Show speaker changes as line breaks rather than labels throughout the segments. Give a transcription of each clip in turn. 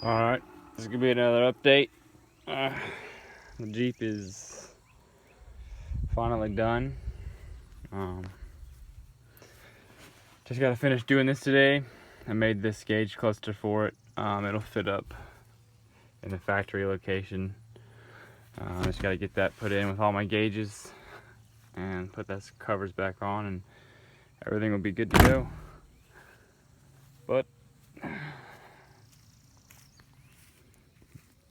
Alright, this is going to be another update. The Jeep is finally done. Just got to finish doing this today. I made this gauge cluster for it. It'll fit up in the factory location. Just got to get that put in with all my gauges and put those covers back on, and everything will be good to go. But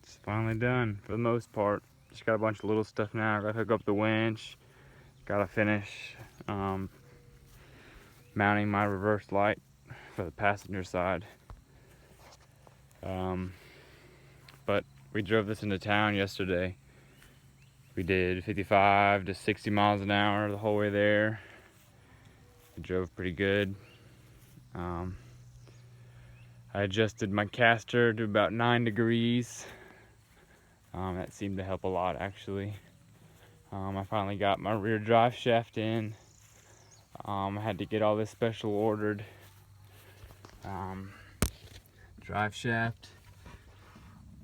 it's finally done for the most part. Just got a bunch of little stuff now. I gotta hook up the winch. Gotta finish mounting my reverse light for the passenger side. But we drove this into town yesterday. We did 55 to 60 miles an hour the whole way there. It drove pretty good. I adjusted my caster to about 9 degrees. That seemed to help a lot, actually. I finally got my rear drive shaft in. I had to get all this special ordered. Drive shaft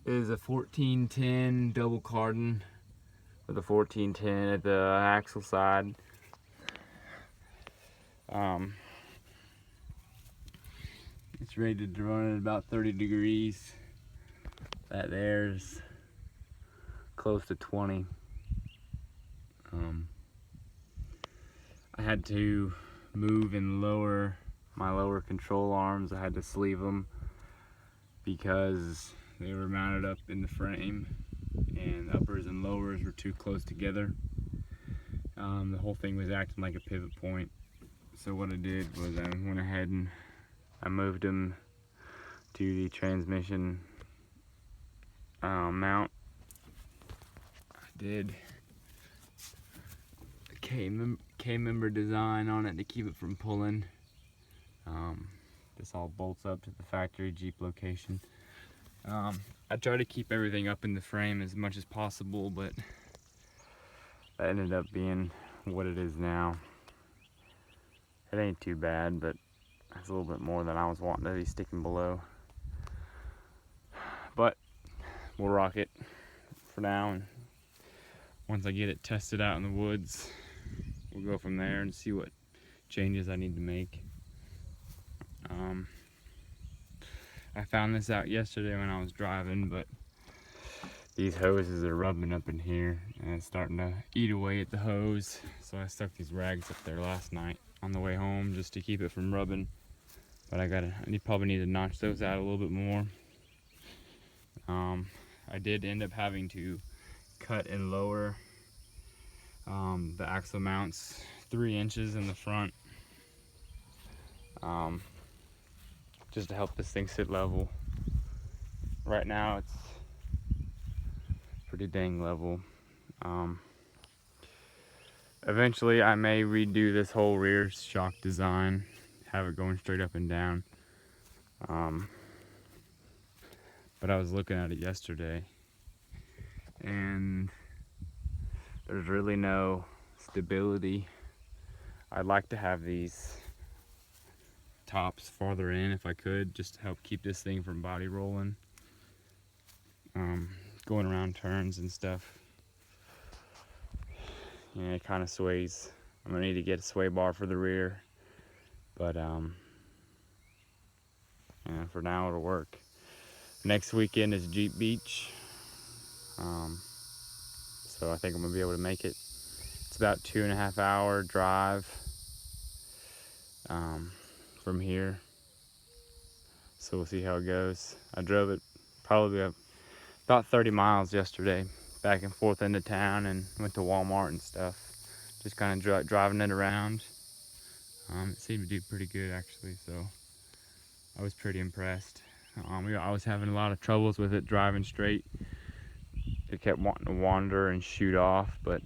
is a 1410 double cardan with a 1410 at the axle side. It's rated to run at about 30 degrees. That there's close to 20. I had to move and lower my lower control arms. I had to sleeve them because they were mounted up in the frame and uppers and lowers were too close together. The whole thing was acting like a pivot point. So what I did was I went ahead and I moved them to the transmission mount. I did a K-member design on it to keep it from pulling. This all bolts up to the factory Jeep location. I try to keep everything up in the frame as much as possible, but that ended up being what it is now. It ain't too bad, but it's a little bit more than I was wanting to be sticking below. But we'll rock it for now, and once I get it tested out in the woods, we'll go from there and see what changes I need to make. I found this out yesterday when I was driving, but these hoses are rubbing up in here and it's starting to eat away at the hose. So I stuck these rags up there last night on the way home just to keep it from rubbing. But I probably need to notch those out a little bit more. I did end up having to cut and lower the axle mounts 3 inches in the front, just to help this thing sit level. Right now it's pretty dang level. Eventually I may redo this whole rear shock design, have it going straight up and down. But I was looking at it yesterday and there's really no stability. I'd like to have these tops farther in if I could, just to help keep this thing from body rolling, going around turns and stuff. Yeah, it kind of sways. I'm gonna need to get a sway bar for the rear, but yeah, for now it'll work. Next weekend is Jeep Beach, so I think I'm gonna be able to make it. It's about 2.5 hour drive from here, so we'll see how it goes. I drove it probably about 30 miles yesterday, back and forth into town, and went to Walmart and stuff, just kind of driving it around. It seemed to do pretty good, actually, so I was pretty impressed. I was having a lot of troubles with it driving straight. It kept wanting to wander and shoot off, but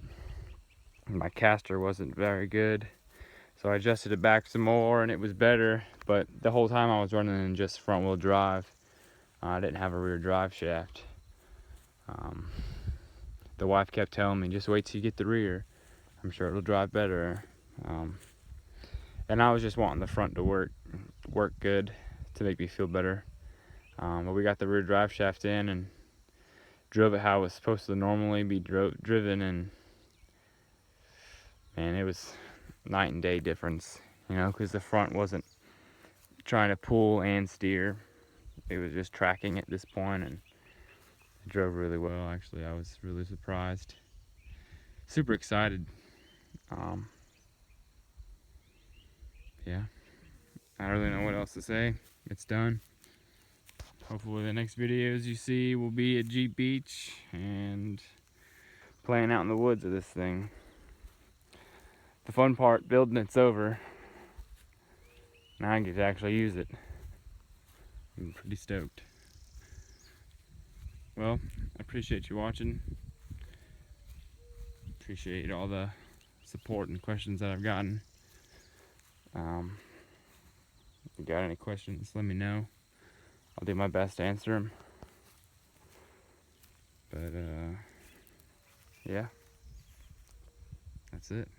my caster wasn't very good, so I adjusted it back some more and it was better. But the whole time I was running in just front wheel drive. I didn't have a rear drive shaft. The wife kept telling me, just wait till you get the rear, I'm sure it'll drive better. And I was just wanting the front to work good, to make me feel better. But we got the rear drive shaft in and drove it how it was supposed to normally be driven, and man, it was night and day difference, you know, because the front wasn't trying to pull and steer. It was just tracking at this point, and it drove really well. Actually, I was really surprised. Super excited. Yeah, I don't really know what else to say. It's done. Hopefully the next videos you see will be at Jeep Beach and playing out in the woods of this thing. The fun part, building it's over. Now I get to actually use it. I'm pretty stoked. Well, I appreciate you watching. Appreciate all the support and questions that I've gotten. If you got any questions, let me know. I'll do my best to answer them. But yeah, that's it.